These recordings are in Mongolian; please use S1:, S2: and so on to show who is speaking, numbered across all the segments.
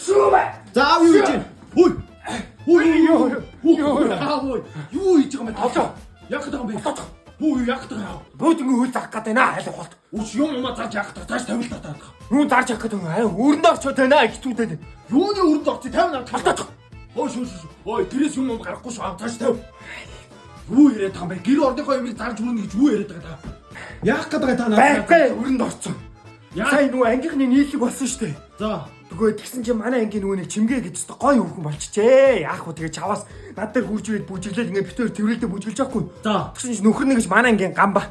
S1: Шүүмэ.
S2: За аав юу гэж? Хөөе.
S1: Юу
S2: Аав юу хийж байгаа юм бэ?
S1: Авчаа.
S2: Яг гэдэг юм бэ? Хөөе яг гэдэг аав.
S1: Бөөдөнгө хөл зах гэдэг наа хайлах болт.
S2: Үш юм зааж яг гэдэг. Тааш тавил татаад.
S1: Юу зарж явах гэдэг аа өрөнд орчоо тайнаа хитүүдэд.
S2: Юуны өрөнд орчих 50 навд
S1: Талтаач.
S2: Ой шүү. Ой тэрээс юм гарахгүй шүү. Тааш тав. Юу яриад байгаа юм бэ? Гэр орныхоо юмыг зарж хүрнэ гэж юу яриад байгаа та? Яах гэдэг та надад?
S1: Байхгүй өрөнд орцсон. Сайн нөгөө ангийнхны нийлэг болсон шүү дээ.
S2: За.
S1: Тэгвэл тэгсэн чинь манай ангийн нөгөө нэг чимгээ гэж өстө гоё хөвгөн болчихжээ. Яах вэ тэгээ чаваас над дээр хурж ирээд бүжиглээд ингээ битээр тэрвэрлдэ бүжиглж байхгүй.
S2: За.
S1: Тэгсэн чинь нөхөр нэг гэж манай ангийн гамба.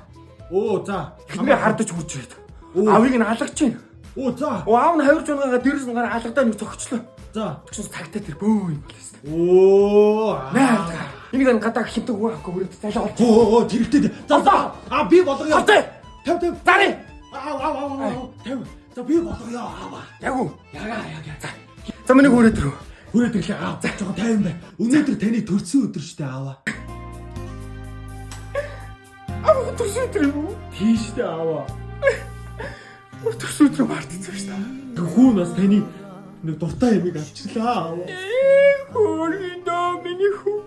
S2: Оо за.
S1: Хэмээ хардаж хурж ирээд. Авыг нь алгаж чинь.
S2: Оо за.
S1: Аав нь 2 жунагаа дээрээс нь гараа алгадаа нэг цогчлоо.
S2: За.
S1: Тэгсэн цагтаа тэр бөө юм болоос.
S2: Оо.
S1: Наа. Энийг нь гадаа хинтэг хүн авахгүй хүрээд цаашаа олж.
S2: Оо тэрэгтэй. За. Би болгоё. Тав.
S1: Зари.
S2: Тав. За би болгоё.
S1: Яг уу.
S2: Яга.
S1: За миний хүрээд ирв.
S2: Хүрээд ирлээ. За жоохон тайван бай. Өнөөдөр таны төрсөн өдөр шүү дээ аава.
S1: Төрсөн өдөр юу?
S2: Тийш дээ аава.
S1: Төрсөн өдөр мартчихсан шүү дээ.
S2: Төхүү нас таны нэг дуртай ямиг авчирлаа аава.
S1: Хөөе миний хүү.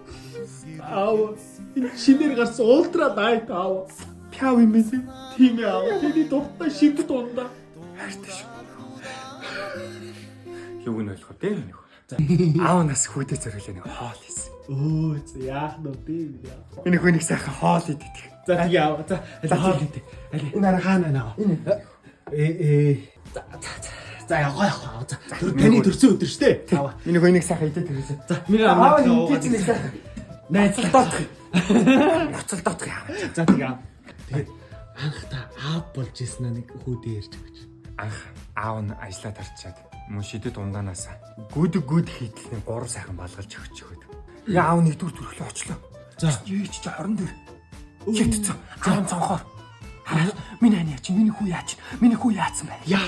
S2: Аава. Энэ шинээр гарсан ультра дайт аава.
S1: Пяв юм ээ.
S2: Тийм ээ аава. Таны дуртай шид дундаа.
S1: Хайртай шүү. Юуг нь ойлгох вэ нөх. Аав нас хүүдээ зориулаа нэг хоол хийсэн.
S2: Оо яах нь тийм яа.
S1: Энэ хүнийг сайхан хоол идэх.
S2: За тэгээ аава. За хоол идэх. Энэ арга хаана аа. За яваа. За таны төрсөн өдөр шүү дээ. Аава.
S1: Энэ хүнийг сайхан идэх хэрэгсэ.
S2: За миний
S1: аав идэх нэг сайхан. Найзлалдаад. Ноцолдоод яа.
S2: За тэгээ аав. Тэгээд анх та аав болж ирсэн нэг хүүдээ ярьж өгч.
S1: Анх аав нь ажиллаад харчаад мөн шидэд ундаанаас гүд хийдэлний 3 сайхан балгалж өгч өгöd. Яа аав нэгдүгээр төрөлөө очлоо.
S2: За
S1: Ийч чи хорон дээр. Хитцэн. Аав цонхоор. Миний ань яач, миний хүү яач, миний хүү яатсан бай.
S2: яа.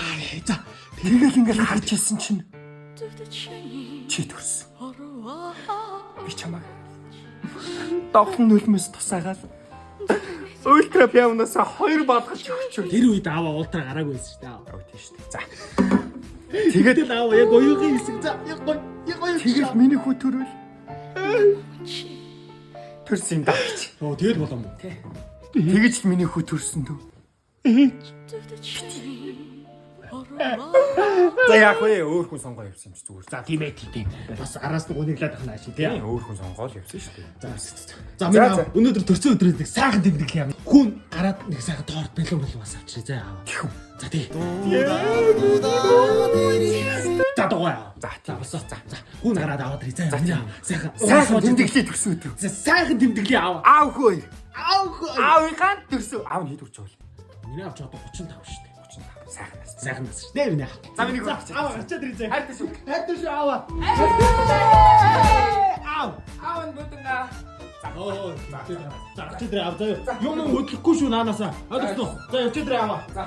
S2: За
S1: Тэгэл ингээл харж ирсэн чинь чи төрсөн. Би чамаа давхан нүлмэс тусаагаад ультра пианос 2 балгалж өгч.
S2: тэр үед аава ультра гараагүй байсан шүү дээ аава.
S1: Өө тийш дээ. За.
S2: Тэгээд л аава яг оюугийн хэсэг. За яг гоё.
S1: Тэгэл миний хүү төрөл. Төрсөн юм даач.
S2: Оо тэгэл болом уу?
S1: Тэгэж л миний хүү төрсөн дөө. За яах вэ? Өөр хүн сонгоо явсан юм чи зүгээр.
S2: За тийм ээ тийм. Бас араас нь гуниглаад ахна шүү дээ.
S1: Өөр хүн сонгоол явсан шүү дээ.
S2: За миний аав өнөөдөр төрсөн өдрөөс нэг сайхан тэмдэглэл юм. Хүн гараад нэг сайхан торт бэлэн бас авчирээ за аав.
S1: Тэхүү.
S2: За тий. За дуугаа. За босоо. За. Хүн гараад аваад ирээ. За.
S1: Сайхан тэмдэглээ төрсөн өдөр.
S2: Сайхан тэмдэглээ аав.
S1: Аав хөө.
S2: Аав
S1: Аав төрсөн. Аав нь хэд үрч бол?
S2: миний аав ч одоо 35 шүү дээ.
S1: 35. Сайхан нас.
S2: Сайхан нас шүү дээ миний аав.
S1: За миний хүү.
S2: Аав гарчаад ирээ.
S1: Хайртай шүү.
S2: Хайртай шүү аав.
S1: Аав нь бүдэнга.
S2: Оо. За гарчаад ирээ аав. Юм хөдлөхгүй шүү наанасаа. Ойлгосноо. За явчаад ирээ аав.
S1: За.